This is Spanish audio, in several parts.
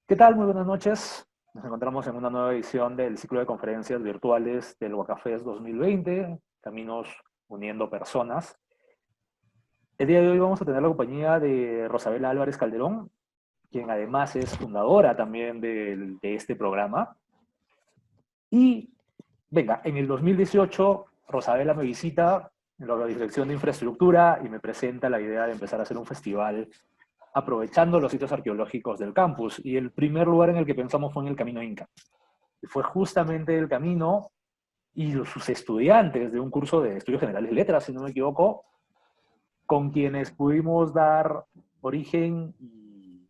¿Qué tal? Muy buenas noches. Nos encontramos en una nueva edición del ciclo de conferencias virtuales del Wacafest 2020, Caminos Uniendo Personas. El día de hoy vamos a tener la compañía de Rosabela Álvarez Calderón, quien además es fundadora también de este programa. Y venga, en el 2018 Rosabela me visita en la Dirección de Infraestructura y me presenta la idea de empezar a hacer un festival aprovechando los sitios arqueológicos del campus. Y el primer lugar en el que pensamos fue en el Camino Inca. Y fue justamente el Camino y sus estudiantes de un curso de Estudios Generales de Letras, si no me equivoco, con quienes pudimos dar origen y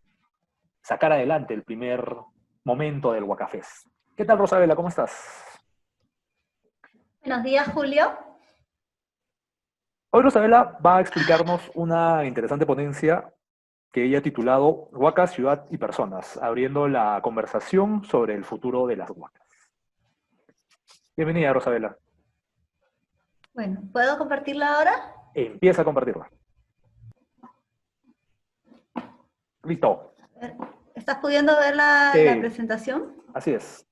sacar adelante el primer momento del Wacafest. ¿Qué tal, Rosabela? ¿Cómo estás? Buenos días, Julio. Hoy Rosabela va a explicarnos una interesante ponencia que ella ha titulado Huacas, Ciudad y Personas, abriendo la conversación sobre el futuro de las huacas. Bienvenida, Rosabela. Bueno, ¿puedo compartirla ahora? Empieza a compartirla. Listo. ¿Estás pudiendo ver la presentación? Así es.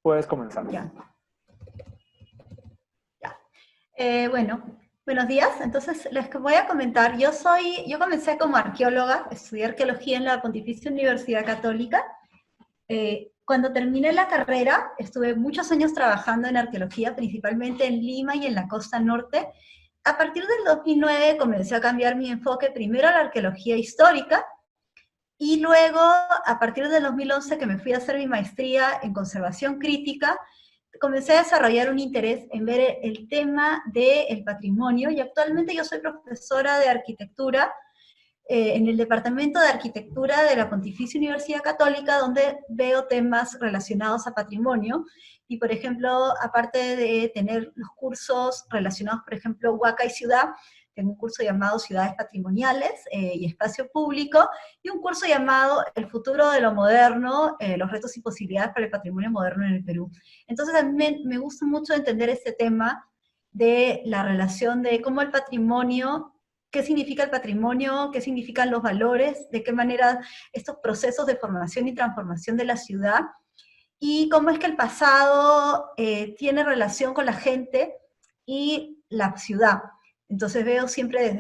Puedes comenzar. Ya. Ya. Bueno, buenos días. Entonces, les voy a comentar. Yo comencé como arqueóloga, estudié arqueología en la Pontificia Universidad Católica. Cuando terminé la carrera, estuve muchos años trabajando en arqueología, principalmente en Lima y en la costa norte. A partir del 2009 comencé a cambiar mi enfoque primero a la arqueología histórica, y luego, a partir del 2011, que me fui a hacer mi maestría en conservación crítica, comencé a desarrollar un interés en ver el tema del patrimonio, y actualmente yo soy profesora de arquitectura en el Departamento de Arquitectura de la Pontificia Universidad Católica, donde veo temas relacionados a patrimonio. Y, por ejemplo, aparte de tener los cursos relacionados, por ejemplo, Huaca y Ciudad, tengo un curso llamado Ciudades Patrimoniales y Espacio Público, y un curso llamado El futuro de lo moderno, los retos y posibilidades para el patrimonio moderno en el Perú. Entonces, a mí me gusta mucho entender este tema de la relación de cómo el patrimonio, qué significa el patrimonio, qué significan los valores, de qué manera estos procesos de formación y transformación de la ciudad, y cómo es que el pasado tiene relación con la gente y la ciudad. Entonces veo siempre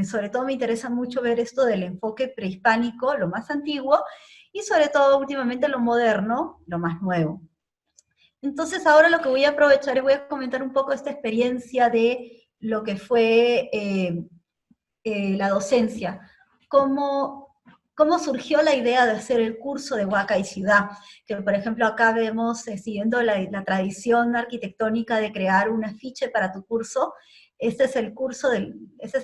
sobre todo me interesa mucho ver esto del enfoque prehispánico, lo más antiguo, y sobre todo últimamente lo moderno, lo más nuevo. Entonces ahora lo que voy a aprovechar y voy a comentar un poco esta experiencia de lo que fue la docencia, cómo surgió la idea de hacer el curso de Huaca y Ciudad, que por ejemplo acá vemos, siguiendo la tradición arquitectónica de crear un afiche para tu curso. Este es el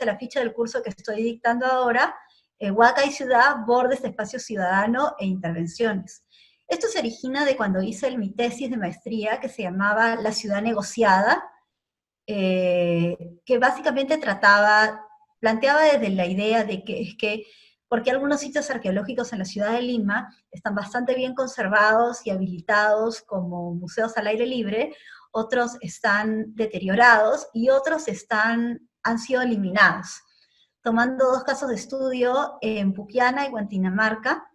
afiche del curso que estoy dictando ahora, Huaca y Ciudad, bordes, espacio ciudadano e intervenciones. Esto se origina de cuando hice mi tesis de maestría, que se llamaba La ciudad negociada, que básicamente planteaba desde la idea de que porque algunos sitios arqueológicos en la ciudad de Lima están bastante bien conservados y habilitados como museos al aire libre, otros están deteriorados y otros han sido eliminados. Tomando dos casos de estudio en Puquiana y Guantinamarca,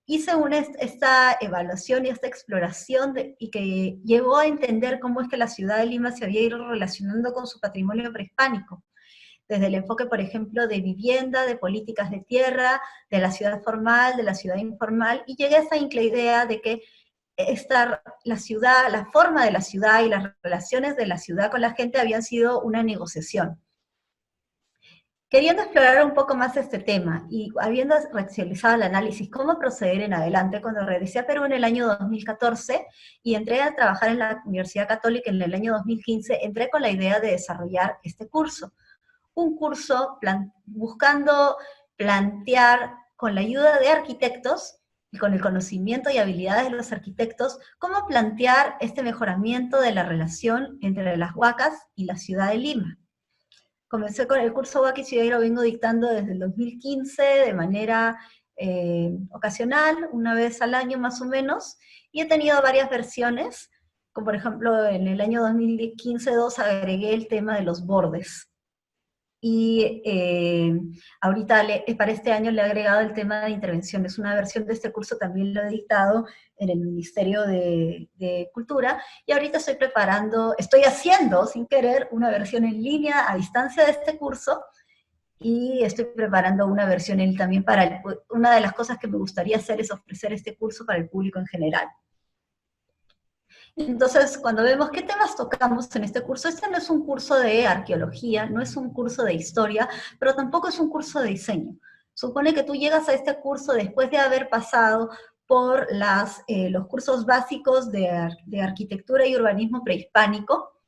hice esta evaluación y esta exploración y que llevó a entender cómo es que la ciudad de Lima se había ido relacionando con su patrimonio prehispánico, desde el enfoque, por ejemplo, de vivienda, de políticas de tierra, de la ciudad formal, de la ciudad informal, y llegué a esta idea de que la forma de la ciudad y las relaciones de la ciudad con la gente habían sido una negociación. Queriendo explorar un poco más este tema y habiendo realizado el análisis cómo proceder en adelante, cuando regresé a Perú en el año 2014 y entré a trabajar en la Universidad Católica en el año 2015, entré con la idea de desarrollar este curso. Un curso buscando plantear, con la ayuda de arquitectos y con el conocimiento y habilidades de los arquitectos, cómo plantear este mejoramiento de la relación entre las huacas y la ciudad de Lima. Comencé con el curso Huaca y Ciudad y lo vengo dictando desde el 2015 de manera ocasional, una vez al año más o menos, y he tenido varias versiones, como por ejemplo en el año 2015-2 agregué el tema de los bordes. y ahorita para este año le he agregado el tema de intervenciones. Una versión de este curso también lo he dictado en el Ministerio de Cultura, y ahorita estoy haciendo, sin querer, una versión en línea a distancia de este curso, y estoy preparando una versión también una de las cosas que me gustaría hacer es ofrecer este curso para el público en general. Entonces, cuando vemos qué temas tocamos en este curso, este no es un curso de arqueología, no es un curso de historia, pero tampoco es un curso de diseño. Supone que tú llegas a este curso después de haber pasado por los cursos básicos de arquitectura y urbanismo prehispánico,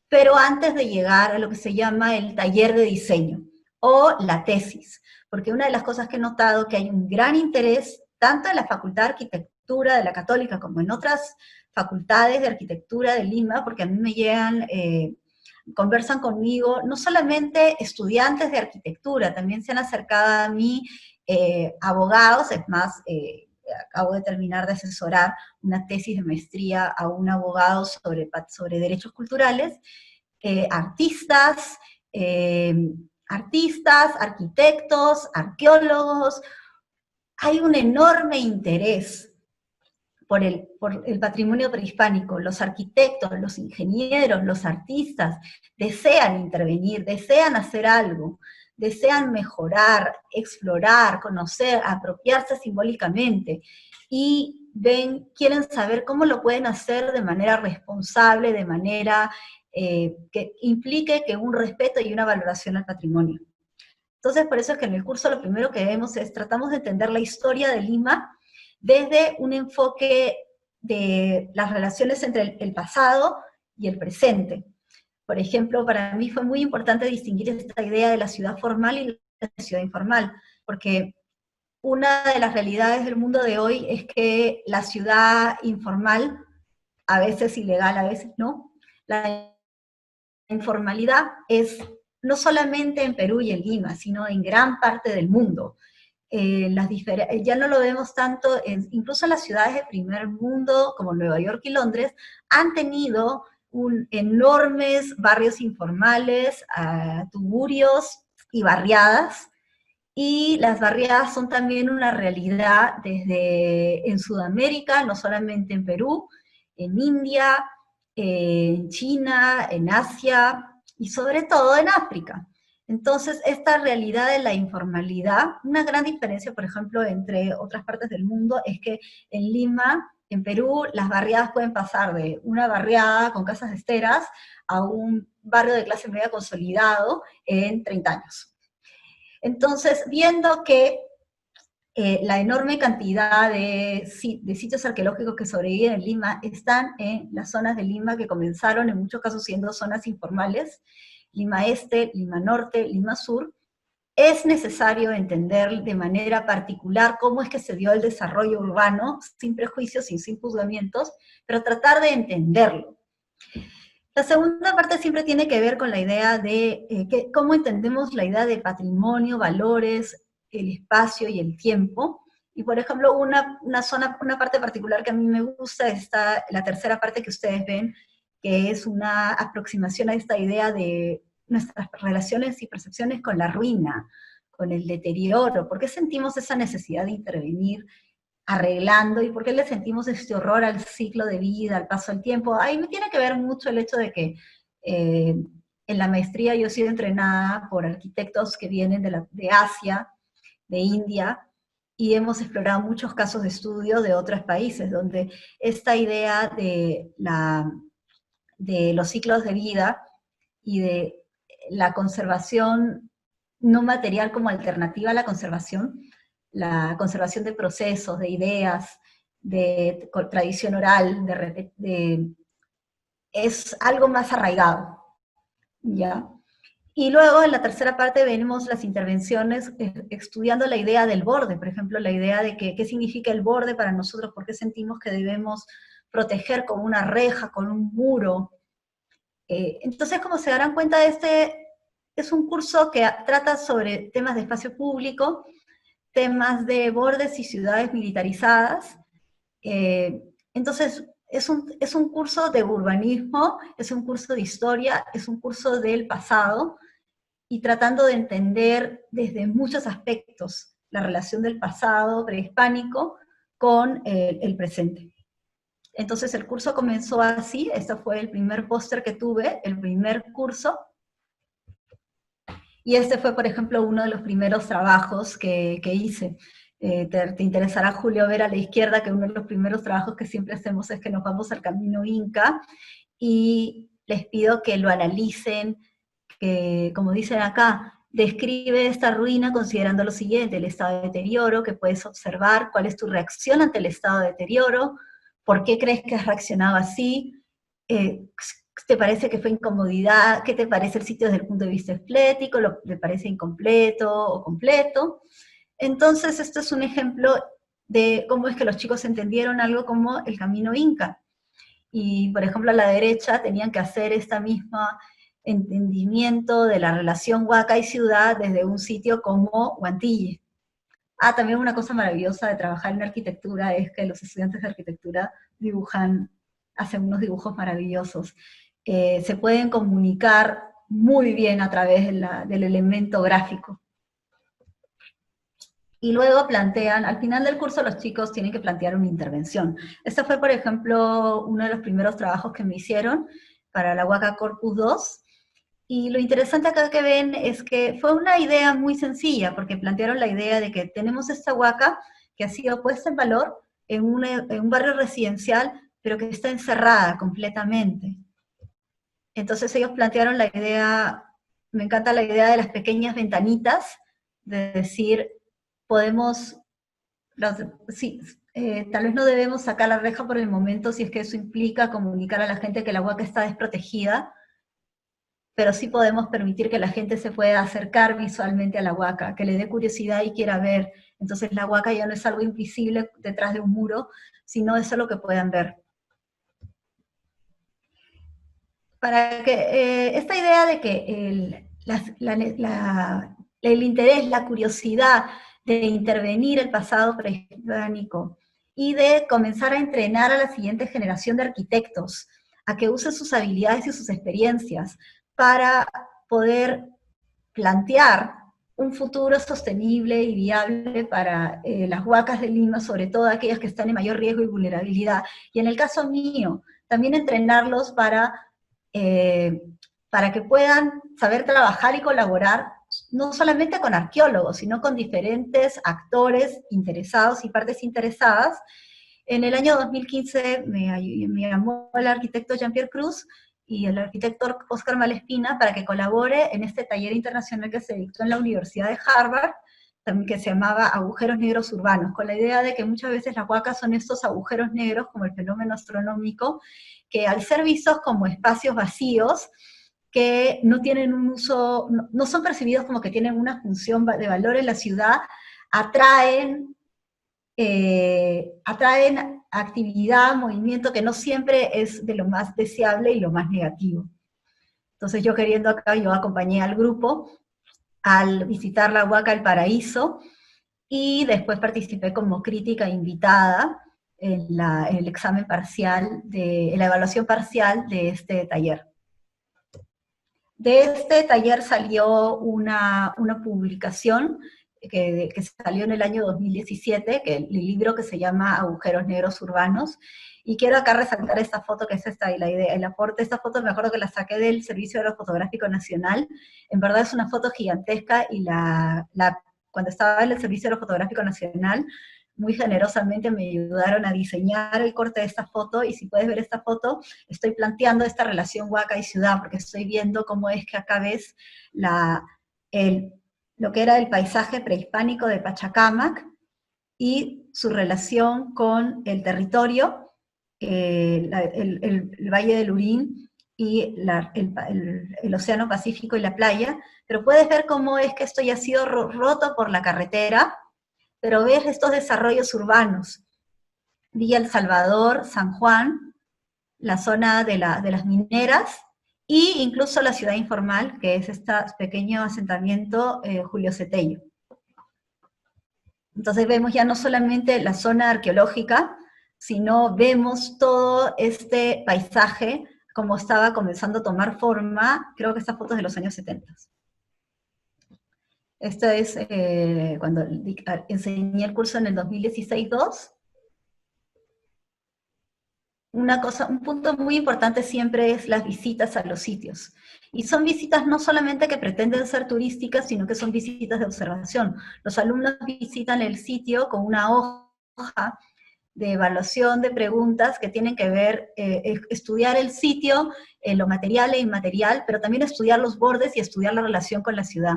pero antes de llegar a lo que se llama el taller de diseño o la tesis, porque una de las cosas que he notado que hay un gran interés, tanto en la Facultad de Arquitectura de la Católica como en otras facultades de arquitectura de Lima, porque a mí me llegan, conversan conmigo, no solamente estudiantes de arquitectura, también se han acercado a mí abogados, es más, acabo de terminar de asesorar una tesis de maestría a un abogado sobre derechos culturales, artistas, arquitectos, arqueólogos. Hay un enorme interés por el patrimonio prehispánico. Los arquitectos, los ingenieros, los artistas desean intervenir, desean hacer algo, desean mejorar, explorar, conocer, apropiarse simbólicamente, y quieren saber cómo lo pueden hacer de manera responsable, de manera que implique que un respeto y una valoración al patrimonio. Entonces, por eso es que en el curso lo primero que vemos es, tratamos de entender la historia de Lima desde un enfoque de las relaciones entre el pasado y el presente. Por ejemplo, para mí fue muy importante distinguir esta idea de la ciudad formal y la ciudad informal, porque una de las realidades del mundo de hoy es que la ciudad informal, a veces ilegal, a veces no, la informalidad es no solamente en Perú y en Lima, sino en gran parte del mundo. Ya no lo vemos tanto, incluso las ciudades de primer mundo, como Nueva York y Londres, han tenido enormes barrios informales, tugurios y barriadas, y las barriadas son también una realidad en Sudamérica, no solamente en Perú, en India, en China, en Asia y sobre todo en África. Entonces, esta realidad de la informalidad, una gran diferencia, por ejemplo, entre otras partes del mundo, es que en Lima, en Perú, las barriadas pueden pasar de una barriada con casas de esteras a un barrio de clase media consolidado en 30 años. Entonces, viendo que la enorme cantidad de sitios arqueológicos que sobreviven en Lima están en las zonas de Lima que comenzaron en muchos casos siendo zonas informales, Lima Este, Lima Norte, Lima Sur, es necesario entender de manera particular cómo es que se dio el desarrollo urbano, sin prejuicios y sin juzgamientos, pero tratar de entenderlo. La segunda parte siempre tiene que ver con la idea de cómo entendemos la idea de patrimonio, valores, el espacio y el tiempo. Y por ejemplo, una parte particular que a mí me gusta es la tercera parte que ustedes ven, que es una aproximación a esta idea de nuestras relaciones y percepciones con la ruina, con el deterioro. ¿Por qué sentimos esa necesidad de intervenir arreglando, y por qué le sentimos este horror al ciclo de vida, al paso del tiempo? Ahí me tiene que ver mucho el hecho de que en la maestría yo he sido entrenada por arquitectos que vienen de Asia, de India, y hemos explorado muchos casos de estudio de otros países, donde esta idea de los ciclos de vida y de la conservación no material como alternativa a la conservación de procesos, de ideas, de tradición oral, es algo más arraigado, ¿ya? Y luego en la tercera parte venimos las intervenciones estudiando la idea del borde, por ejemplo, la idea de qué significa el borde para nosotros, por qué sentimos que debemos proteger con una reja, con un muro. Entonces, como se darán cuenta, este es un curso que trata sobre temas de espacio público, temas de bordes y ciudades militarizadas. Entonces, es un curso de urbanismo, es un curso de historia, es un curso del pasado, y tratando de entender desde muchos aspectos la relación del pasado prehispánico con el presente. Entonces el curso comenzó así, este fue el primer póster que tuve, el primer curso, y este fue, por ejemplo, uno de los primeros trabajos que hice. Te interesará, Julio, ver a la izquierda que uno de los primeros trabajos que siempre hacemos es que nos vamos al camino Inca, y les pido que lo analicen, que, como dicen acá, describe esta ruina considerando lo siguiente: el estado de deterioro que puedes observar, cuál es tu reacción ante el estado de deterioro, por qué crees que has reaccionado así, eh, ¿te parece que fue incomodidad? ¿Qué te parece el sitio desde el punto de vista estético? ¿Le parece incompleto o completo? Entonces, esto es un ejemplo de cómo es que los chicos entendieron algo como el camino Inca. Y, por ejemplo, a la derecha tenían que hacer esta misma entendimiento de la relación Huaca y ciudad desde un sitio como Huantille. Ah, también una cosa maravillosa de trabajar en arquitectura es que los estudiantes de arquitectura hacen unos dibujos maravillosos. Se pueden comunicar muy bien a través del elemento gráfico. Y luego plantean, al final del curso los chicos tienen que plantear una intervención. Este fue, por ejemplo, uno de los primeros trabajos que me hicieron para la Huaca Corpus 2, y lo interesante acá que ven es que fue una idea muy sencilla, porque plantearon la idea de que tenemos esta huaca que ha sido puesta en valor en un barrio residencial, pero que está encerrada completamente. Entonces ellos plantearon la idea, me encanta la idea de las pequeñas ventanitas, de decir, podemos, sí, tal vez no debemos sacar la reja por el momento si es que eso implica comunicar a la gente que la huaca está desprotegida, pero sí podemos permitir que la gente se pueda acercar visualmente a la huaca, que le dé curiosidad y quiera ver. Entonces la huaca ya no es algo invisible detrás de un muro, sino es algo que puedan ver. Para que esta idea de que el interés, la curiosidad de intervenir el pasado prehispánico y de comenzar a entrenar a la siguiente generación de arquitectos a que use sus habilidades y sus experiencias para poder plantear un futuro sostenible y viable para las huacas de Lima, sobre todo aquellas que están en mayor riesgo y vulnerabilidad. Y en el caso mío, también entrenarlos para que puedan saber trabajar y colaborar no solamente con arqueólogos, sino con diferentes actores interesados y partes interesadas. En el año 2015 me llamó el arquitecto Jean-Pierre Cruz y el arquitecto Oscar Malespina para que colabore en este taller internacional que se dictó en la Universidad de Harvard, también que se llamaba Agujeros Negros Urbanos, con la idea de que muchas veces las huacas son estos agujeros negros, como el fenómeno astronómico, que al ser vistos como espacios vacíos, que no tienen un uso, no son percibidos como que tienen una función de valor en la ciudad, atraen actividad, movimiento, que no siempre es de lo más deseable y lo más negativo. Entonces yo queriendo acá, yo acompañé al grupo al visitar la Huaca El Paraíso, y después participé como crítica invitada en el examen parcial, en la evaluación parcial de este taller. De este taller salió una publicación que salió en el año 2017, que el libro que se llama Agujeros Negros Urbanos, y quiero acá resaltar esta foto, que es esta, y la idea, el aporte. Esta foto me acuerdo que la saqué del Servicio Aerofotográfico Nacional, en verdad es una foto gigantesca, y cuando estaba en el Servicio Aerofotográfico Nacional, muy generosamente me ayudaron a diseñar el corte de esta foto, y si puedes ver esta foto, estoy planteando esta relación huaca y ciudad, porque estoy viendo cómo es que acá ves lo que era el paisaje prehispánico de Pachacámac, y su relación con el territorio, el Valle del Lurín, y el Océano Pacífico y la playa, pero puedes ver cómo es que esto ya ha sido roto por la carretera, pero ves estos desarrollos urbanos, Villa El Salvador, San Juan, la zona de las mineras, e incluso la ciudad informal, que es este pequeño asentamiento Julio Cetello. Entonces vemos ya no solamente la zona arqueológica, sino vemos todo este paisaje como estaba comenzando a tomar forma. Creo que esta foto es de los años 70. Esto es cuando enseñé el curso en el 2016-2. Un punto muy importante siempre es las visitas a los sitios. Y son visitas no solamente que pretenden ser turísticas, sino que son visitas de observación. Los alumnos visitan el sitio con una hoja de evaluación de preguntas que tienen que ver, estudiar el sitio, lo material e inmaterial, pero también estudiar los bordes y estudiar la relación con la ciudad.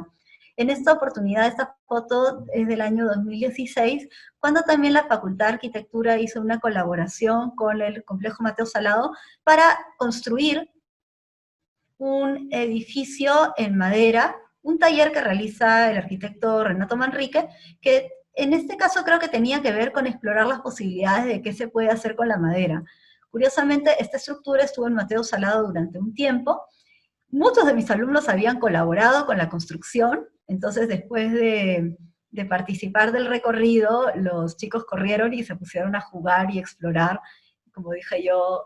En esta oportunidad, esta foto es del año 2016, cuando también la Facultad de Arquitectura hizo una colaboración con el Complejo Mateo Salado para construir un edificio en madera, un taller que realiza el arquitecto Renato Manrique, que en este caso creo que tenía que ver con explorar las posibilidades de qué se puede hacer con la madera. Curiosamente, esta estructura estuvo en Mateo Salado durante un tiempo. Muchos de mis alumnos habían colaborado con la construcción, entonces después de participar del recorrido, los chicos corrieron y se pusieron a jugar y explorar. Como dije yo,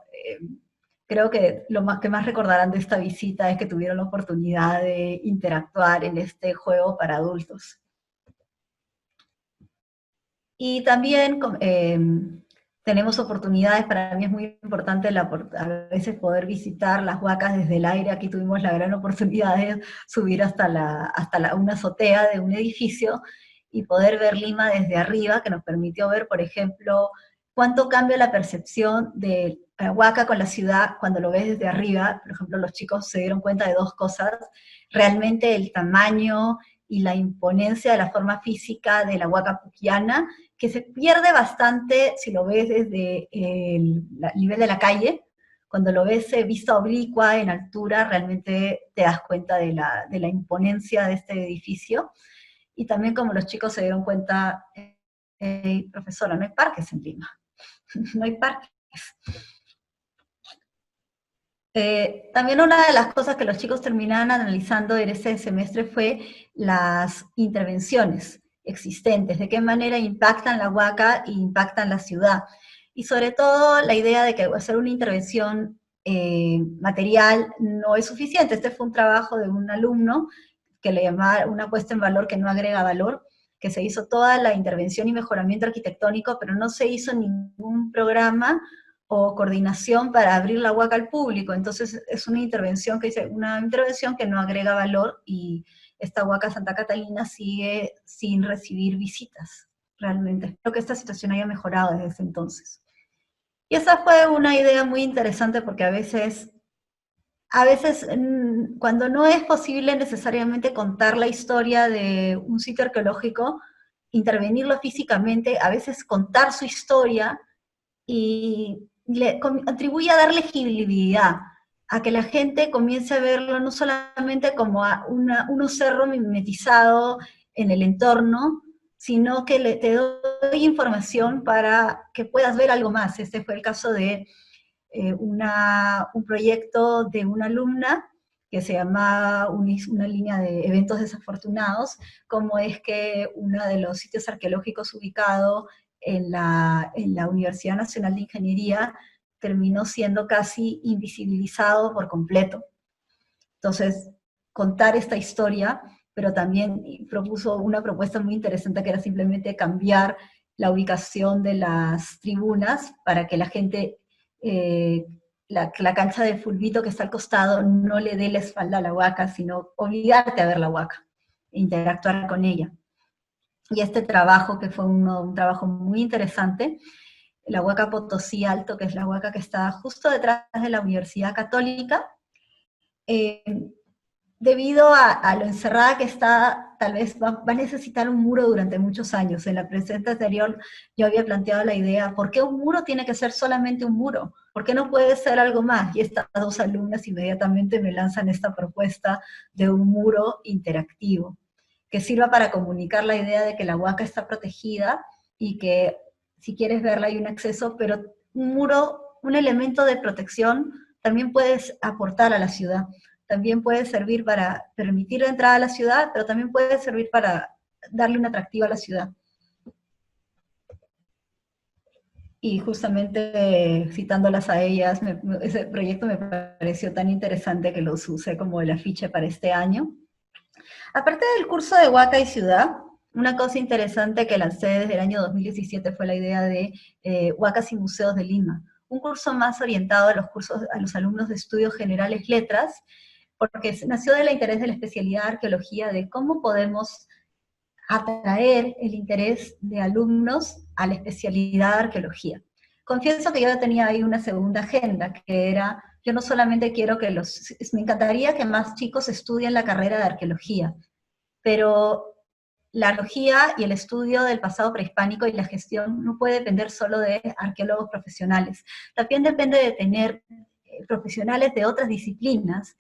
creo que que más recordarán de esta visita es que tuvieron la oportunidad de interactuar en este juego para adultos. Y también tenemos oportunidades, para mí es muy importante a veces poder visitar las huacas desde el aire. Aquí tuvimos la gran oportunidad de subir hasta una azotea de un edificio y poder ver Lima desde arriba, que nos permitió ver, por ejemplo, cuánto cambia la percepción de la huaca con la ciudad cuando lo ves desde arriba. Por ejemplo, los chicos se dieron cuenta de dos cosas: realmente el tamaño y la imponencia de la forma física de la huaca puquiana, que se pierde bastante si lo ves desde el nivel de la calle. Cuando lo ves vista oblicua, en altura, realmente te das cuenta de la imponencia de este edificio. Y también como los chicos se dieron cuenta, profesora, no hay parques en Lima, no hay parques. También una de las cosas que los chicos terminaban analizando en ese semestre fue las intervenciones existentes, de qué manera impactan la huaca e impactan la ciudad. Y sobre todo la idea de que hacer una intervención material no es suficiente. Este fue un trabajo de un alumno que le llamaba una puesta en valor que no agrega valor, que se hizo toda la intervención y mejoramiento arquitectónico, pero no se hizo ningún programa o coordinación para abrir la huaca al público. Entonces es una intervención que no agrega valor, y esta huaca Santa Catalina sigue sin recibir visitas, realmente. Espero que esta situación haya mejorado desde ese entonces. Y esa fue una idea muy interesante, porque a veces cuando no es posible necesariamente contar la historia de un sitio arqueológico, intervenirlo físicamente, a veces contar su historia y contribuye a dar legibilidad, a que la gente comience a verlo no solamente como un cerro mimetizado en el entorno, sino que te doy información para que puedas ver algo más. Este fue el caso de un proyecto de una alumna que se llama una línea de eventos desafortunados, como es que uno de los sitios arqueológicos ubicado en la Universidad Nacional de Ingeniería terminó siendo casi invisibilizado por completo. Entonces, contar esta historia, pero también propuso una propuesta muy interesante, que era simplemente cambiar la ubicación de las tribunas para que la gente, la cancha de fulbito que está al costado, no le dé la espalda a la huaca, sino obligarte a ver la huaca e interactuar con ella. Y este trabajo, que fue un trabajo muy interesante, la huaca Potosí Alto, que es la huaca que está justo detrás de la Universidad Católica, debido a lo encerrada que está, tal vez va a necesitar un muro durante muchos años. En la presentación anterior yo había planteado la idea: ¿por qué un muro tiene que ser solamente un muro? ¿Por qué no puede ser algo más? Y estas dos alumnas inmediatamente me lanzan esta propuesta de un muro interactivo, que sirva para comunicar la idea de que la huaca está protegida y que si quieres verla hay un acceso, pero un muro, un elemento de protección, también puedes aportar a la ciudad. También puede servir para permitir la entrada a la ciudad, pero también puede servir para darle un atractivo a la ciudad. Y justamente citándolas a ellas, ese proyecto me pareció tan interesante que los usé como el afiche para este año. Aparte del curso de Huaca y Ciudad, una cosa interesante que lancé desde el año 2017 fue la idea de Huacas y Museos de Lima, un curso más orientado a los cursos a los alumnos de estudios generales letras, porque nació del interés de la especialidad de arqueología, de cómo podemos atraer el interés de alumnos a la especialidad de arqueología. Confieso que yo tenía ahí una segunda agenda, que era, yo no solamente quiero que me encantaría que más chicos estudien la carrera de arqueología, pero la arqueología y el estudio del pasado prehispánico y la gestión no puede depender solo de arqueólogos profesionales. También depende de tener profesionales de otras disciplinas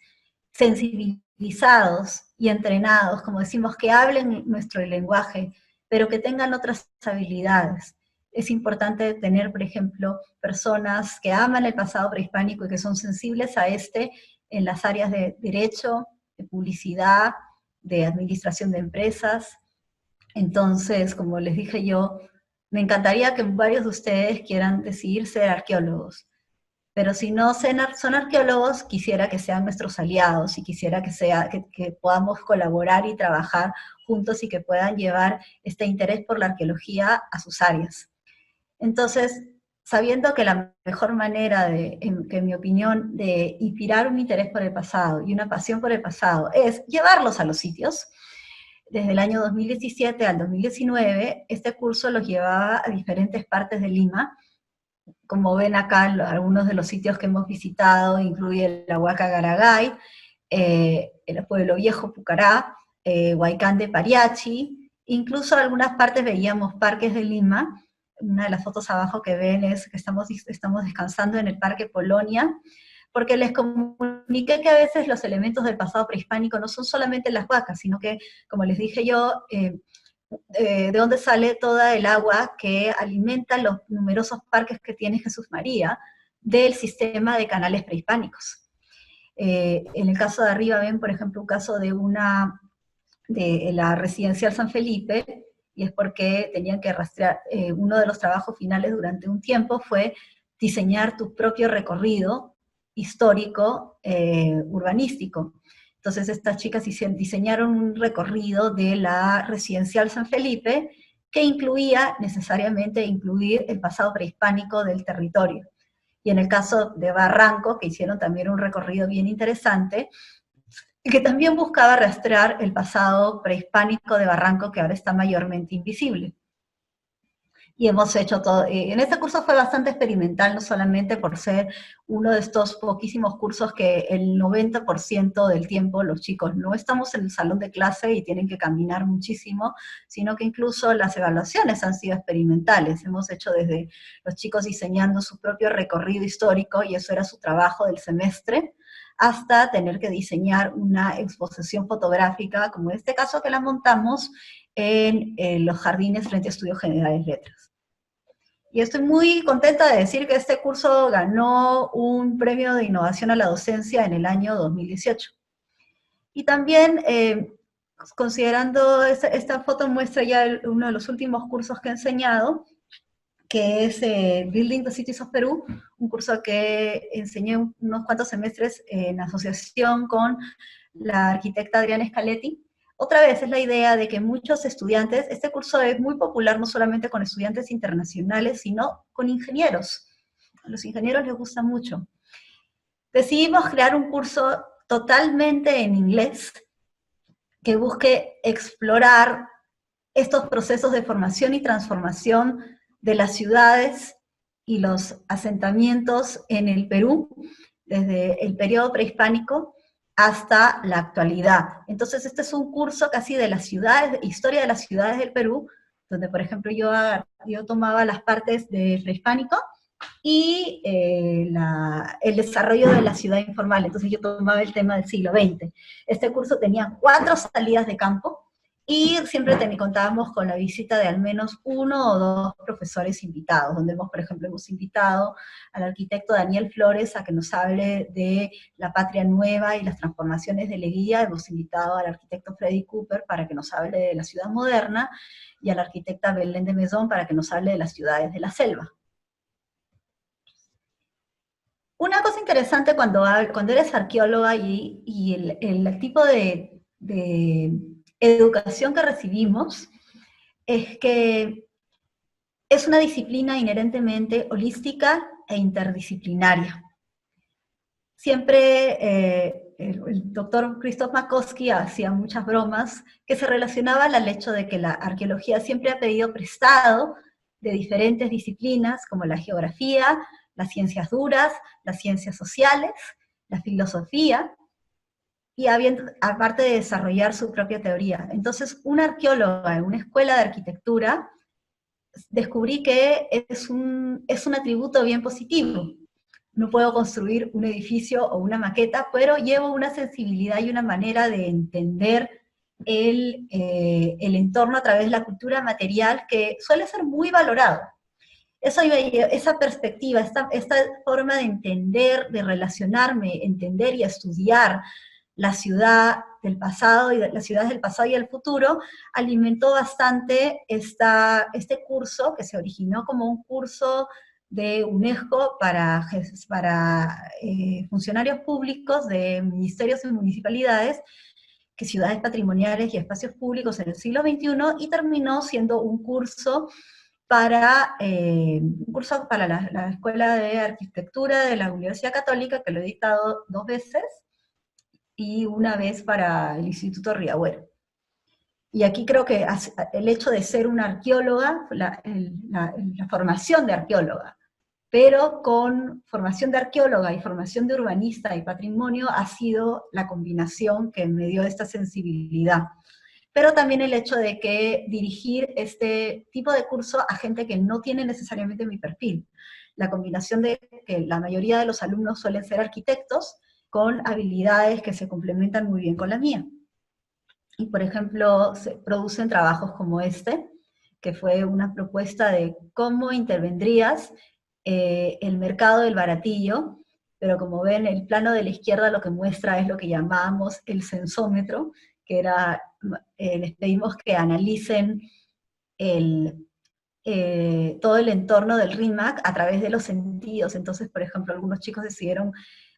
sensibilizados y entrenados, como decimos, que hablen nuestro lenguaje, pero que tengan otras habilidades. Es importante tener, por ejemplo, personas que aman el pasado prehispánico y que son sensibles a este en las áreas de derecho, de publicidad, de administración de empresas. Entonces, como les dije yo, me encantaría que varios de ustedes quieran decidir ser arqueólogos, pero si no son arqueólogos, quisiera que sean nuestros aliados y quisiera que podamos colaborar y trabajar juntos y que puedan llevar este interés por la arqueología a sus áreas. Entonces, sabiendo que la mejor manera que en mi opinión, de inspirar un interés por el pasado y una pasión por el pasado es llevarlos a los sitios, desde el año 2017 al 2019, este curso los llevaba a diferentes partes de Lima. Como ven acá, algunos de los sitios que hemos visitado incluye la Huaca Garagay, el Pueblo Viejo Pucará, Huaycán de Pariachi, incluso en algunas partes veíamos parques de Lima. Una de las fotos abajo que ven es que estamos descansando en el Parque Polonia, porque les comuniqué que a veces los elementos del pasado prehispánico no son solamente las huacas, sino que, como les dije yo, de dónde sale toda el agua que alimenta los numerosos parques que tiene Jesús María del sistema de canales prehispánicos. En el caso de arriba ven, por ejemplo, un caso de la residencial San Felipe, y es porque tenían que rastrear, uno de los trabajos finales durante un tiempo fue diseñar tu propio recorrido histórico urbanístico. Entonces estas chicas diseñaron un recorrido de la residencial San Felipe que incluía necesariamente incluir el pasado prehispánico del territorio. Y en el caso de Barranco, que hicieron también un recorrido bien interesante, que también buscaba rastrear el pasado prehispánico de Barranco, que ahora está mayormente invisible. Y hemos hecho todo. En este curso fue bastante experimental, no solamente por ser uno de estos poquísimos cursos que el 90% del tiempo los chicos no estamos en el salón de clase y tienen que caminar muchísimo, sino que incluso las evaluaciones han sido experimentales. Hemos hecho desde los chicos diseñando su propio recorrido histórico, y eso era su trabajo del semestre, hasta tener que diseñar una exposición fotográfica, como en este caso que la montamos en los jardines frente a Estudios Generales Letras. Y estoy muy contenta de decir que este curso ganó un premio de innovación a la docencia en el año 2018. Y también, considerando esta foto muestra ya uno de los últimos cursos que he enseñado, que es Building the Cities of Perú, un curso que enseñé unos cuantos semestres en asociación con la arquitecta Adriana Scaletti. Otra vez es la idea de que muchos estudiantes, este curso es muy popular no solamente con estudiantes internacionales, sino con ingenieros. A los ingenieros les gusta mucho. Decidimos crear un curso totalmente en inglés que busque explorar estos procesos de formación y transformación de las ciudades y los asentamientos en el Perú, desde el periodo prehispánico hasta la actualidad. Entonces, este es un curso casi de las ciudades, historia de las ciudades del Perú, donde, por ejemplo, yo tomaba las partes de prehispánico y el desarrollo de la ciudad informal. Entonces, yo tomaba el tema del siglo XX. Este curso tenía 4 salidas de campo, y siempre contábamos con la visita de al menos 1 o 2 profesores invitados, donde por ejemplo, hemos invitado al arquitecto Daniel Flores a que nos hable de la patria nueva y las transformaciones de Leguía. Hemos invitado al arquitecto Freddy Cooper para que nos hable de la ciudad moderna, y a la arquitecta Belén de Mesón para que nos hable de las ciudades de la selva. Una cosa interesante cuando eres arqueóloga y el tipo de de educación que recibimos es que es una disciplina inherentemente holística e interdisciplinaria. Siempre el doctor Krzysztof Makowski hacía muchas bromas que se relacionaban al hecho de que la arqueología siempre ha pedido prestado de diferentes disciplinas como la geografía, las ciencias duras, las ciencias sociales, la filosofía, y aparte de desarrollar su propia teoría. Entonces, una arqueóloga en una escuela de arquitectura descubrí que es un atributo bien positivo. No puedo construir un edificio o una maqueta, pero llevo una sensibilidad y una manera de entender el entorno a través de la cultura material que suele ser muy valorado. Esa perspectiva, esta forma de entender, de relacionarme, entender y estudiar la ciudad del pasado y las ciudades del pasado y el futuro, alimentó bastante este curso que se originó como un curso de UNESCO para funcionarios públicos de ministerios y municipalidades, que ciudades patrimoniales y espacios públicos en el siglo XXI, y terminó siendo un curso para la Escuela de Arquitectura de la Universidad Católica, que lo he dictado 2 veces, y una vez para el Instituto Riagüero. Y aquí creo que el hecho de ser una arqueóloga, la formación de arqueóloga, pero con formación de arqueóloga y formación de urbanista y patrimonio, ha sido la combinación que me dio esta sensibilidad. Pero también el hecho de que dirigir este tipo de curso a gente que no tiene necesariamente mi perfil. La combinación de que la mayoría de los alumnos suelen ser arquitectos, con habilidades que se complementan muy bien con la mía. Y por ejemplo, se producen trabajos como este, que fue una propuesta de cómo intervendrías el mercado del baratillo, pero como ven, el plano de la izquierda lo que muestra es lo que llamamos el sensómetro, que era, les pedimos que analicen todo el entorno del RIMAC a través de los sentidos. Entonces, por ejemplo, algunos chicos decidieron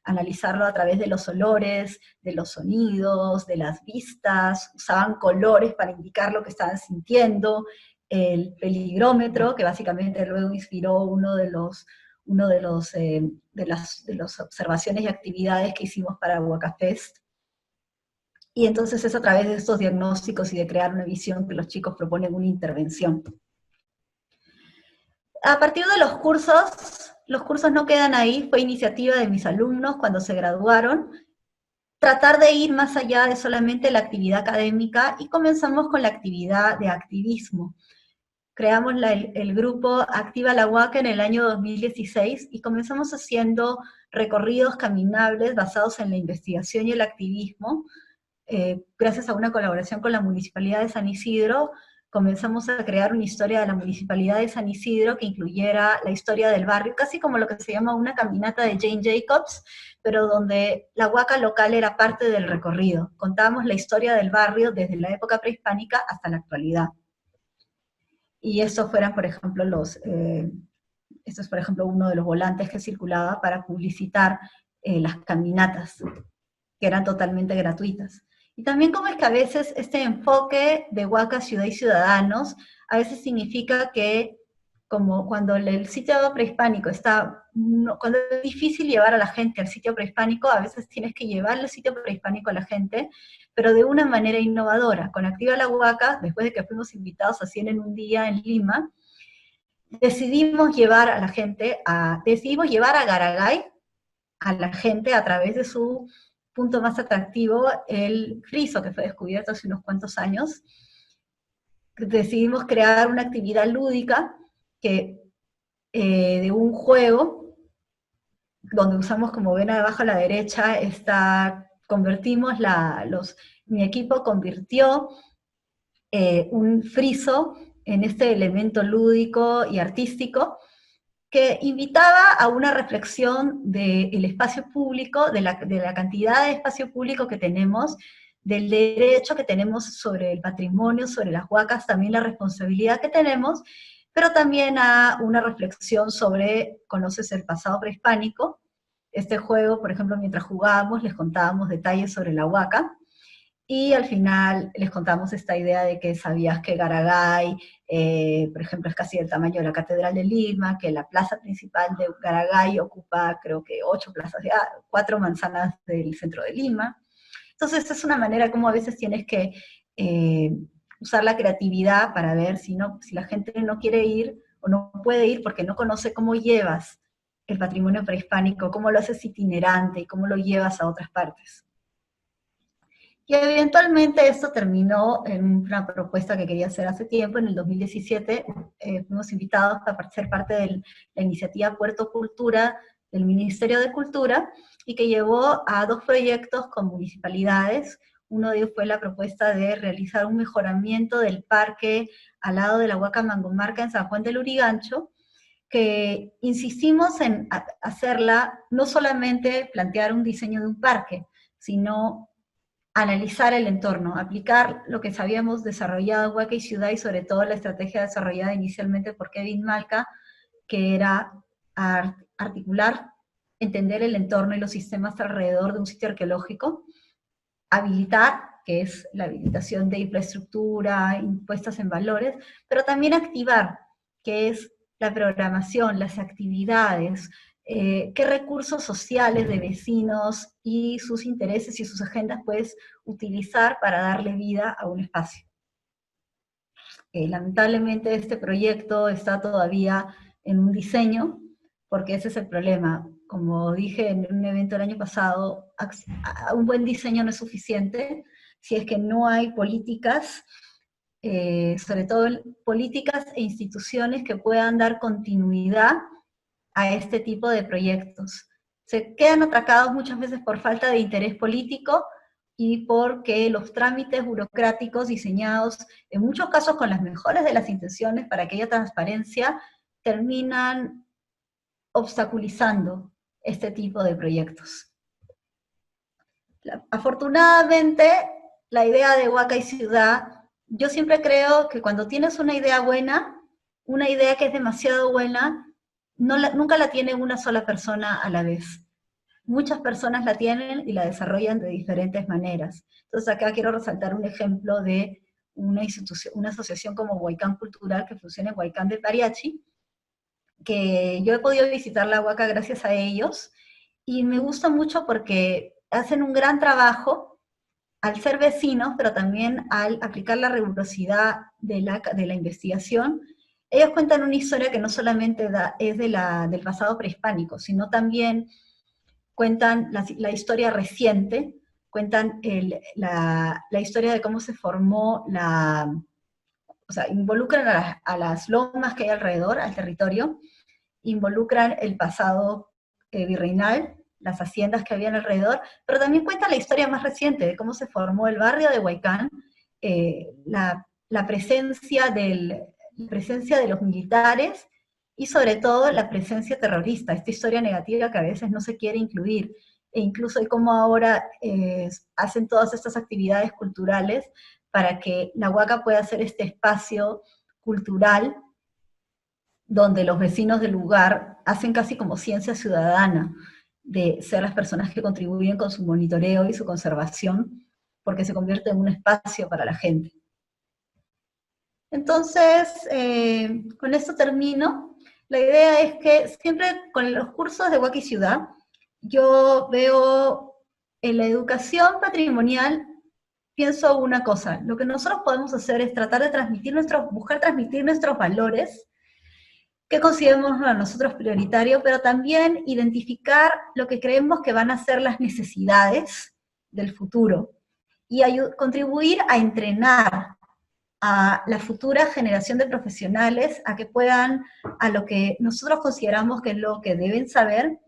analizarlo a través de los olores, de los sonidos, de las vistas, usaban colores para indicar lo que estaban sintiendo, el peligrómetro, que básicamente luego inspiró de las observaciones y actividades que hicimos para Wacafest. Y entonces es a través de estos diagnósticos y de crear una visión que los chicos proponen una intervención. A partir de los cursos no quedan ahí, fue iniciativa de mis alumnos cuando se graduaron, tratar de ir más allá de solamente la actividad académica, y comenzamos con la actividad de activismo. Creamos el grupo Activa la Huaca en el año 2016 y comenzamos haciendo recorridos caminables basados en la investigación y el activismo. Gracias a una colaboración con la Municipalidad de San Isidro, comenzamos a crear una historia de la Municipalidad de San Isidro que incluyera la historia del barrio, casi como lo que se llama una caminata de Jane Jacobs, pero donde la huaca local era parte del recorrido. Contábamos la historia del barrio desde la época prehispánica hasta la actualidad. Y estos fueran, por ejemplo, esto es, por ejemplo, uno de los volantes que circulaba para publicitar las caminatas, que eran totalmente gratuitas. Y también cómo es que a veces este enfoque de Huaca Ciudad y Ciudadanos, a veces significa que, como cuando el sitio prehispánico cuando es difícil llevar a la gente al sitio prehispánico, a veces tienes que llevar el sitio prehispánico a la gente, pero de una manera innovadora. Con Activa la Huaca, después de que fuimos invitados a 100 en un día en Lima, decidimos llevar a Garagay a la gente a través de su punto más atractivo, el friso, que fue descubierto hace unos cuantos años. Decidimos crear una actividad lúdica de un juego, donde usamos, como ven abajo a la derecha, mi equipo convirtió un friso en este elemento lúdico y artístico, que invitaba a una reflexión del espacio público, de la cantidad de espacio público que tenemos, del derecho que tenemos sobre el patrimonio, sobre las huacas, también la responsabilidad que tenemos, pero también a una reflexión sobre, ¿conoces el pasado prehispánico? Este juego, por ejemplo, mientras jugábamos, les contábamos detalles sobre la huaca, y al final les contamos esta idea de que sabías que Garagay, por ejemplo, es casi del tamaño de la Catedral de Lima, que la plaza principal de Garagay ocupa creo que 4 manzanas del centro de Lima. Entonces es una manera como a veces tienes que eh, usar la creatividad para ver si la gente no quiere ir o no puede ir porque no conoce cómo llevas el patrimonio prehispánico, cómo lo haces itinerante y cómo lo llevas a otras partes. Y eventualmente esto terminó en una propuesta que quería hacer hace tiempo. En el 2017 fuimos invitados a ser parte de la iniciativa Puerto Cultura del Ministerio de Cultura, y que llevó a 2 proyectos con municipalidades. Uno de ellos fue la propuesta de realizar un mejoramiento del parque al lado de la Huaca Mangomarca en San Juan del Lurigancho, que insistimos en hacerla, no solamente plantear un diseño de un parque, sino analizar el entorno, aplicar lo que sabíamos desarrollado en Huaca y Ciudad, y sobre todo la estrategia desarrollada inicialmente por Kevin Malca, que era articular, entender el entorno y los sistemas alrededor de un sitio arqueológico, habilitar, que es la habilitación de infraestructura, impuestas en valores, pero también activar, que es la programación, las actividades, qué recursos sociales de vecinos y sus intereses y sus agendas puedes utilizar para darle vida a un espacio. Lamentablemente este proyecto está todavía en un diseño, porque ese es el problema. Como dije en un evento el año pasado, un buen diseño no es suficiente si es que no hay políticas, sobre todo políticas e instituciones que puedan dar continuidad a este tipo de proyectos. Se quedan atracados muchas veces por falta de interés político y porque los trámites burocráticos diseñados, en muchos casos con las mejores de las intenciones para que haya transparencia, terminan obstaculizando este tipo de proyectos. Afortunadamente, la idea de Huaca y Ciudad, yo siempre creo que cuando tienes una idea buena, una idea que es demasiado buena, nunca la tiene una sola persona a la vez. Muchas personas la tienen y la desarrollan de diferentes maneras. Entonces acá quiero resaltar un ejemplo de una institución, una asociación como Huaycán Cultural, que funciona en Huaycán del Pariachi, que yo he podido visitar la Huaca gracias a ellos, y me gusta mucho porque hacen un gran trabajo al ser vecinos, pero también al aplicar la rigurosidad de la investigación. Ellos cuentan una historia que no solamente es del pasado prehispánico, sino también cuentan la historia reciente, cuentan la historia de cómo se formó o sea, involucran a las lomas que hay alrededor, al territorio, involucran el pasado virreinal, las haciendas que habían alrededor, pero también cuentan la historia más reciente de cómo se formó el barrio de Huaycán, la presencia de los militares, y sobre todo la presencia terrorista, esta historia negativa que a veces no se quiere incluir, e incluso cómo ahora hacen todas estas actividades culturales para que la Huaca pueda ser este espacio cultural donde los vecinos del lugar hacen casi como ciencia ciudadana, de ser las personas que contribuyen con su monitoreo y su conservación, porque se convierte en un espacio para la gente. Entonces, con esto termino. La idea es que siempre con los cursos de Huaca y Ciudad, yo veo en la educación patrimonial, pienso una cosa: lo que nosotros podemos hacer es tratar de buscar transmitir nuestros valores, que consideramos a nosotros prioritario, pero también identificar lo que creemos que van a ser las necesidades del futuro, y contribuir a entrenar a la futura generación de profesionales a que puedan, a lo que nosotros consideramos que es lo que deben saber,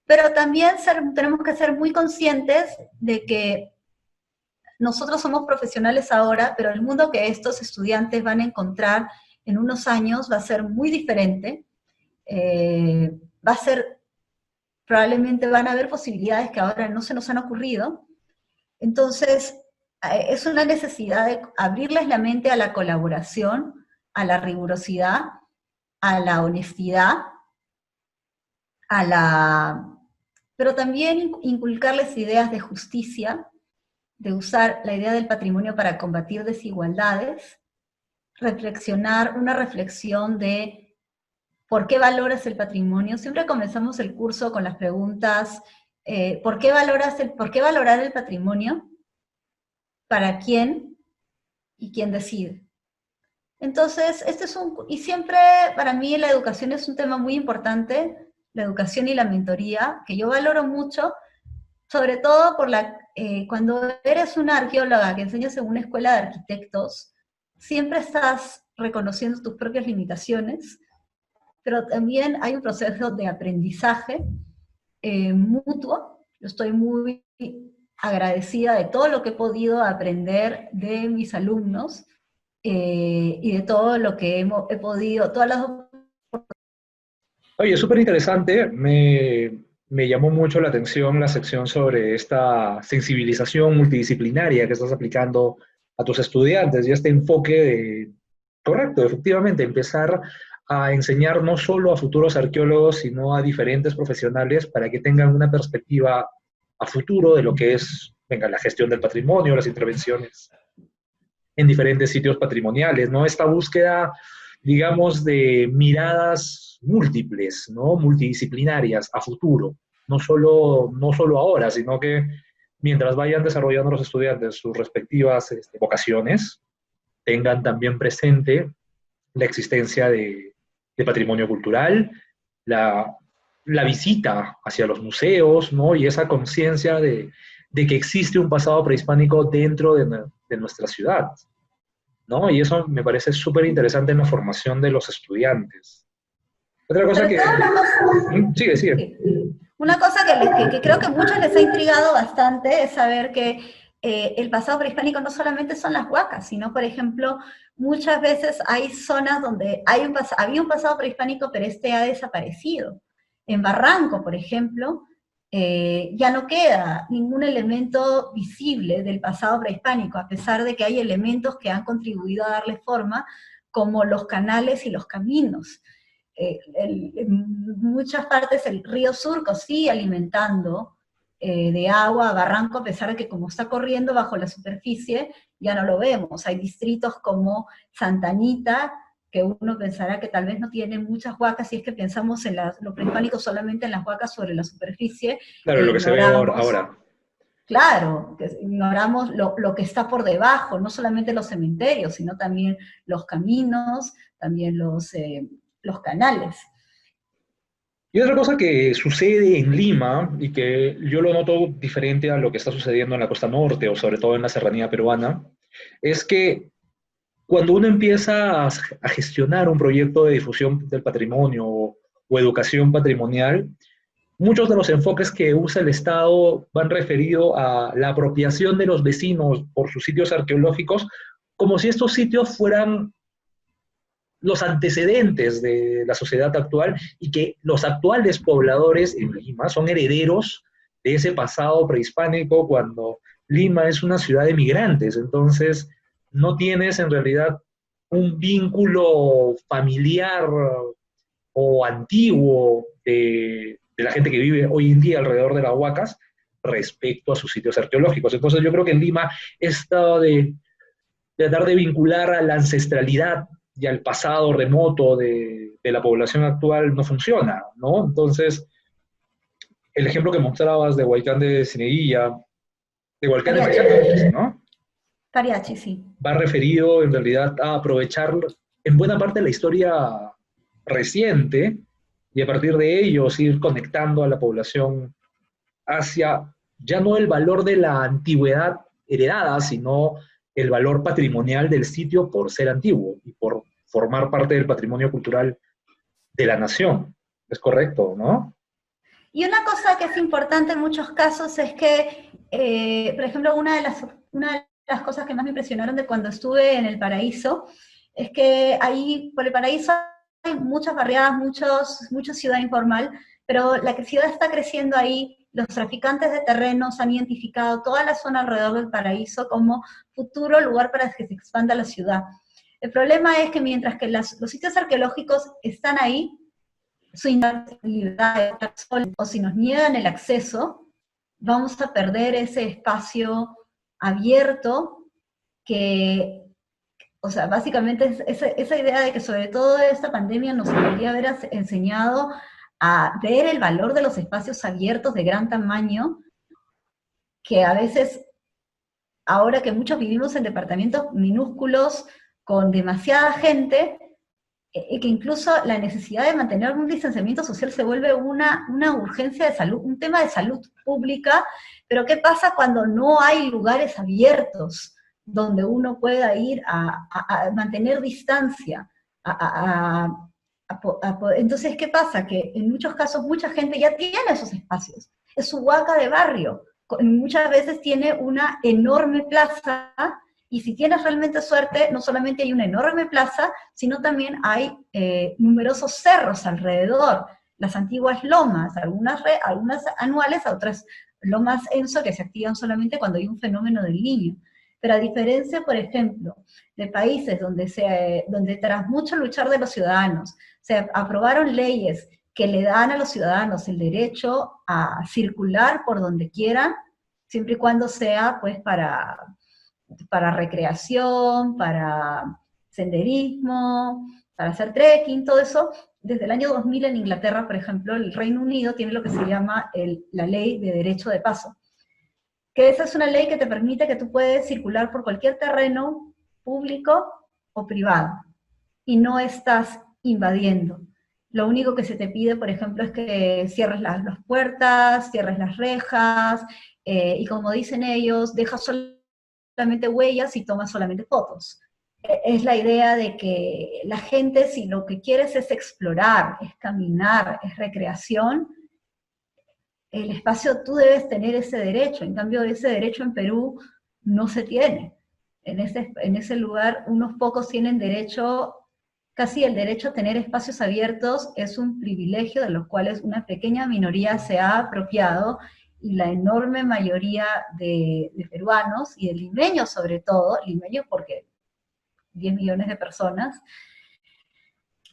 pero también tenemos que ser muy conscientes de que nosotros somos profesionales ahora, pero el mundo que estos estudiantes van a encontrar en unos años va a ser muy diferente. Probablemente van a haber posibilidades que ahora no se nos han ocurrido. Entonces, es una necesidad de abrirles la mente a la colaboración, a la rigurosidad, a la honestidad, pero también inculcarles ideas de justicia, de usar la idea del patrimonio para combatir desigualdades, una reflexión de por qué valoras el patrimonio. Siempre comenzamos el curso con las preguntas, ¿por qué valorar el patrimonio? ¿Para quién? ¿Y quién decide? Entonces, y siempre para mí la educación es un tema muy importante, la educación y la mentoría, que yo valoro mucho, sobre todo cuando eres una arqueóloga que enseñas en una escuela de arquitectos, siempre estás reconociendo tus propias limitaciones, pero también hay un proceso de aprendizaje mutuo. Yo estoy muy agradecida de todo lo que he podido aprender de mis alumnos y de todo lo que he podido, todas las... Oye, súper interesante. Me llamó mucho la atención la sección sobre esta sensibilización multidisciplinaria que estás aplicando a tus estudiantes y este enfoque de, correcto, efectivamente, empezar a enseñar no solo a futuros arqueólogos, sino a diferentes profesionales para que tengan una perspectiva a futuro de lo que es, venga, la gestión del patrimonio, las intervenciones en diferentes sitios patrimoniales, ¿no? Esta búsqueda, digamos, de miradas múltiples, ¿no? Multidisciplinarias a futuro, no solo ahora, sino que mientras vayan desarrollando los estudiantes sus respectivas vocaciones, tengan también presente la existencia de patrimonio cultural, la, la visita hacia los museos, ¿no? Y esa conciencia de que existe un pasado prehispánico dentro de nuestra ciudad, ¿no? Y eso me parece súper interesante en la formación de los estudiantes. Otra cosa Sobre que... todo una cosa, Sigue, sigue. sí. Una cosa que creo que a muchos les ha intrigado bastante es saber que el pasado prehispánico no solamente son las huacas, sino, por ejemplo, muchas veces hay zonas donde había un pasado prehispánico, pero este ha desaparecido. En Barranco, por ejemplo, ya no queda ningún elemento visible del pasado prehispánico, a pesar de que hay elementos que han contribuido a darle forma, como los canales y los caminos. En muchas partes el río Surco sigue alimentando de agua a Barranco, a pesar de que como está corriendo bajo la superficie, ya no lo vemos. Hay distritos como Santa Anita, que uno pensará que tal vez no tiene muchas huacas, si es que pensamos en lo prehispánico solamente en las huacas sobre la superficie, Claro, e lo que se ve ignoramos, ahora. claro, que ignoramos lo que está por debajo, no solamente los cementerios, sino también los caminos, también los canales. Y otra cosa que sucede en Lima, y que yo lo noto diferente a lo que está sucediendo en la costa norte, o sobre todo en la serranía peruana, es que cuando uno empieza a gestionar un proyecto de difusión del patrimonio o educación patrimonial, muchos de los enfoques que usa el Estado van referidos a la apropiación de los vecinos por sus sitios arqueológicos, como si estos sitios fueran los antecedentes de la sociedad actual y que los actuales pobladores en Lima son herederos de ese pasado prehispánico cuando Lima es una ciudad de migrantes. Entonces, no tienes en realidad un vínculo familiar o antiguo de la gente que vive hoy en día alrededor de las Huacas respecto a sus sitios arqueológicos. Entonces, yo creo que en Lima esta de tratar de vincular a la ancestralidad y al pasado remoto de la población actual no funciona, ¿no? Entonces, el ejemplo que mostrabas de Huaycán de Cineguilla, de Huaycán de Mariachi, ¿no? Pariachi, sí. Va referido en realidad a aprovechar en buena parte la historia reciente y a partir de ellos ir conectando a la población hacia ya no el valor de la antigüedad heredada, sino el valor patrimonial del sitio por ser antiguo y por formar parte del patrimonio cultural de la nación. Es correcto, ¿no? Y una cosa que es importante en muchos casos es que, por ejemplo, una de las cosas que más me impresionaron de cuando estuve en el Paraíso es que ahí, por el Paraíso, hay muchas barriadas, mucha ciudad informal, pero la ciudad está creciendo ahí. Los traficantes de terrenos han identificado toda la zona alrededor del Paraíso como futuro lugar para que se expanda la ciudad. El problema es que mientras que los sitios arqueológicos están ahí, su inabilidad de estar solos, o si nos niegan el acceso, vamos a perder ese espacio abierto que, o sea, básicamente esa idea de que sobre todo esta pandemia nos debería haber enseñado a ver el valor de los espacios abiertos de gran tamaño, que a veces, ahora que muchos vivimos en departamentos minúsculos con demasiada gente, que incluso la necesidad de mantener un distanciamiento social se vuelve una urgencia de salud, un tema de salud pública, pero ¿qué pasa cuando no hay lugares abiertos donde uno pueda ir a mantener distancia? Entonces, ¿qué pasa? Que en muchos casos mucha gente ya tiene esos espacios, es su huaca de barrio, muchas veces tiene una enorme plaza, y si tienes realmente suerte, no solamente hay una enorme plaza, sino también hay numerosos cerros alrededor, las antiguas lomas, algunas anuales, otras lomas ENSO que se activan solamente cuando hay un fenómeno del Niño. Pero a diferencia, por ejemplo, de países donde tras mucho luchar de los ciudadanos, se aprobaron leyes que le dan a los ciudadanos el derecho a circular por donde quieran, siempre y cuando sea pues para recreación, para senderismo, para hacer trekking, todo eso. Desde el año 2000 en Inglaterra, por ejemplo, el Reino Unido tiene lo que se llama la ley de derecho de paso, que esa es una ley que te permite que tú puedes circular por cualquier terreno público o privado, y no estás invadiendo. Lo único que se te pide, por ejemplo, es que cierres las puertas, cierres las rejas, y como dicen ellos, dejas solamente huellas y tomas solamente fotos. Es la idea de que la gente, si lo que quieres es explorar, es caminar, es recreación, el espacio tú debes tener ese derecho. En cambio, ese derecho en Perú no se tiene. En ese lugar, unos pocos tienen derecho, casi el derecho a tener espacios abiertos es un privilegio de los cuales una pequeña minoría se ha apropiado, y la enorme mayoría de peruanos, y de limeños sobre todo, limeños porque 10 millones de personas,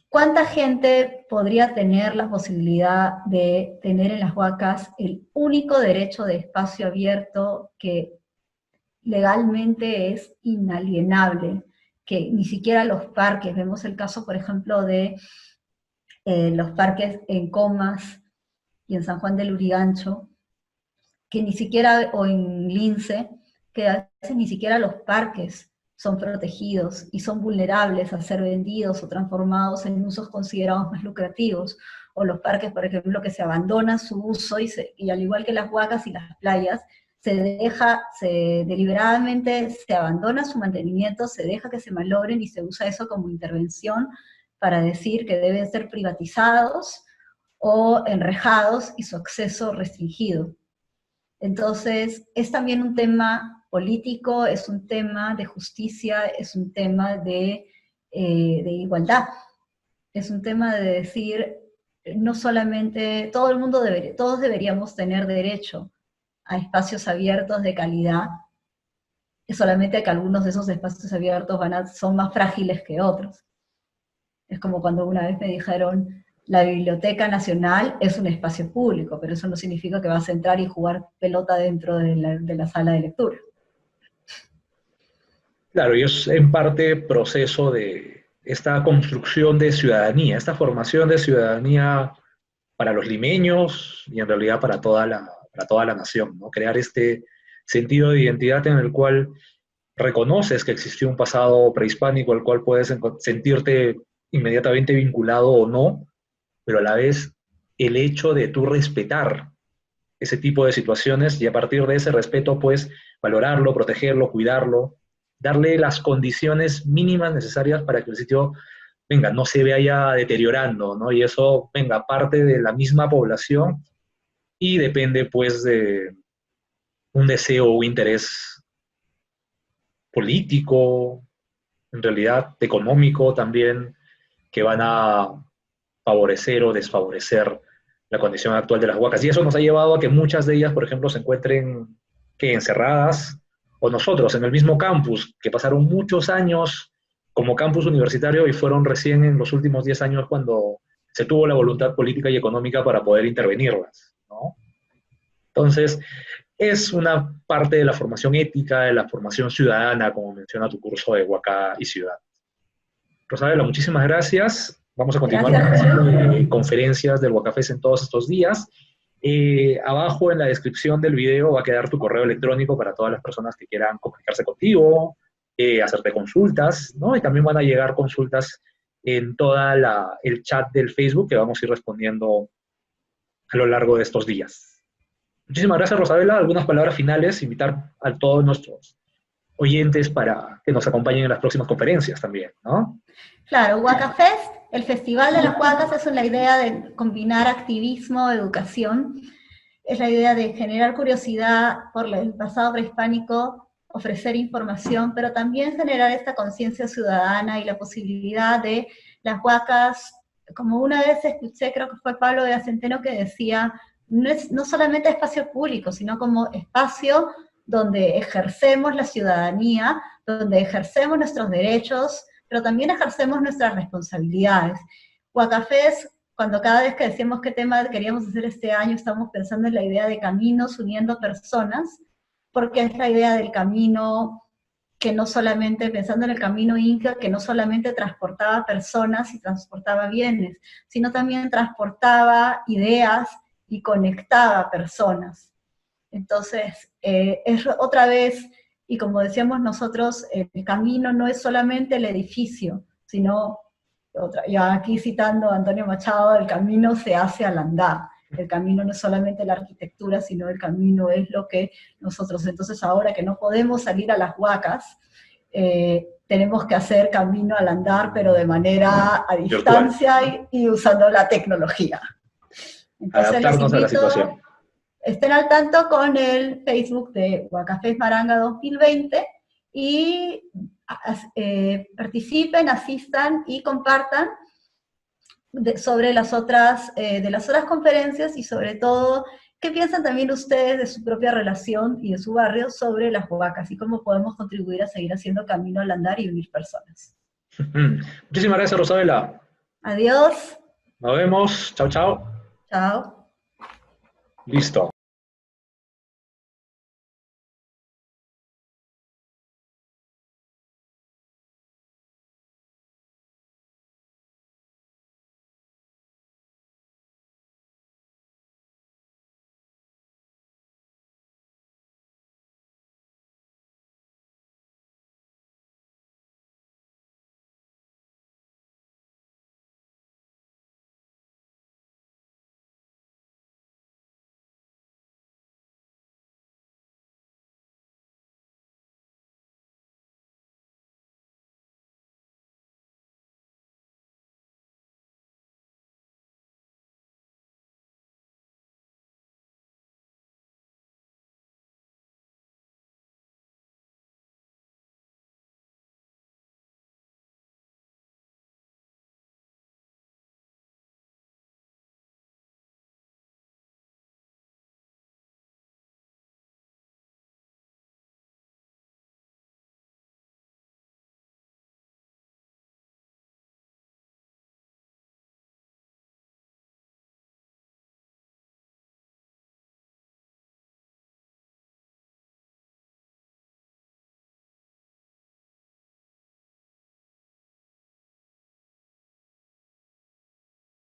¿cuánta gente podría tener la posibilidad de tener en las Huacas el único derecho de espacio abierto que legalmente es inalienable? Que ni siquiera los parques, vemos el caso, por ejemplo, de los parques en Comas y en San Juan del Lurigancho, que ni siquiera, o en Lince, que a veces ni siquiera los parques son protegidos y son vulnerables a ser vendidos o transformados en usos considerados más lucrativos, o los parques, por ejemplo, que se abandona su uso y al igual que las huacas y las playas, deliberadamente se abandona su mantenimiento, se deja que se malogren y se usa eso como intervención para decir que deben ser privatizados o enrejados y su acceso restringido. Entonces, es también un tema político, es un tema de justicia, es un tema de igualdad, es un tema de decir, no solamente, todos deberíamos tener derecho a espacios abiertos de calidad, es solamente que algunos de esos espacios abiertos son más frágiles que otros. Es como cuando una vez me dijeron, la Biblioteca Nacional es un espacio público, pero eso no significa que vas a entrar y jugar pelota dentro de la sala de lectura. Claro, y es en parte proceso de esta construcción de ciudadanía, esta formación de ciudadanía para los limeños y en realidad para toda la nación, ¿no? Crear este sentido de identidad en el cual reconoces que existió un pasado prehispánico al cual puedes sentirte inmediatamente vinculado o no, pero a la vez el hecho de tú respetar ese tipo de situaciones y a partir de ese respeto, pues, valorarlo, protegerlo, cuidarlo, darle las condiciones mínimas necesarias para que el sitio, venga, no se vaya deteriorando, ¿no? Y eso, venga, parte de la misma población y depende, pues, de un deseo o interés político, en realidad económico también, que van a favorecer o desfavorecer la condición actual de las huacas. Y eso nos ha llevado a que muchas de ellas, por ejemplo, se encuentren encerradas, o nosotros en el mismo campus, que pasaron muchos años como campus universitario y fueron recién en los últimos 10 años cuando se tuvo la voluntad política y económica para poder intervenirlas, ¿no? Entonces, es una parte de la formación ética, de la formación ciudadana, como menciona tu curso de Huaca y Ciudad. Rosabela, muchísimas gracias. Vamos a continuar con conferencias del Huacafés en todos estos días. Abajo en la descripción del video va a quedar tu correo electrónico para todas las personas que quieran comunicarse contigo, hacerte consultas, ¿no? Y también van a llegar consultas en toda el chat del Facebook que vamos a ir respondiendo a lo largo de estos días. Muchísimas gracias, Rosabela. Algunas palabras finales, invitar a todos nuestros oyentes para que nos acompañen en las próximas conferencias también, ¿no? Claro, Huacafest, el Festival de las Huacas, es una idea de combinar activismo, educación, es la idea de generar curiosidad por el pasado prehispánico, ofrecer información, pero también generar esta conciencia ciudadana y la posibilidad de las huacas, como una vez escuché, creo que fue Pablo de Centeno que decía, no solamente espacio público, sino como espacio donde ejercemos la ciudadanía, donde ejercemos nuestros derechos, pero también ejercemos nuestras responsabilidades. Huacafés, cuando cada vez que decíamos qué tema queríamos hacer este año, estamos pensando en la idea de caminos uniendo personas, porque es la idea del camino que no solamente, pensando en el camino Inca, que no solamente transportaba personas y transportaba bienes, sino también transportaba ideas y conectaba personas. Entonces, es otra vez, y como decíamos nosotros, el camino no es solamente el edificio, sino, ya aquí citando a Antonio Machado, el camino se hace al andar. El camino no es solamente la arquitectura, sino el camino es lo que nosotros, entonces ahora que no podemos salir a las huacas, tenemos que hacer camino al andar, pero de manera a distancia y usando la tecnología. Entonces les invito, a la situación. Estén al tanto con el Facebook de Huacafés Maranga 2020 y participen, asistan y compartan sobre las otras conferencias y sobre todo qué piensan también ustedes de su propia relación y de su barrio sobre las huacas y cómo podemos contribuir a seguir haciendo camino al andar y unir personas. Muchísimas gracias, Rosabela. Adiós. Nos vemos. Chao, chao. Chao. Listo.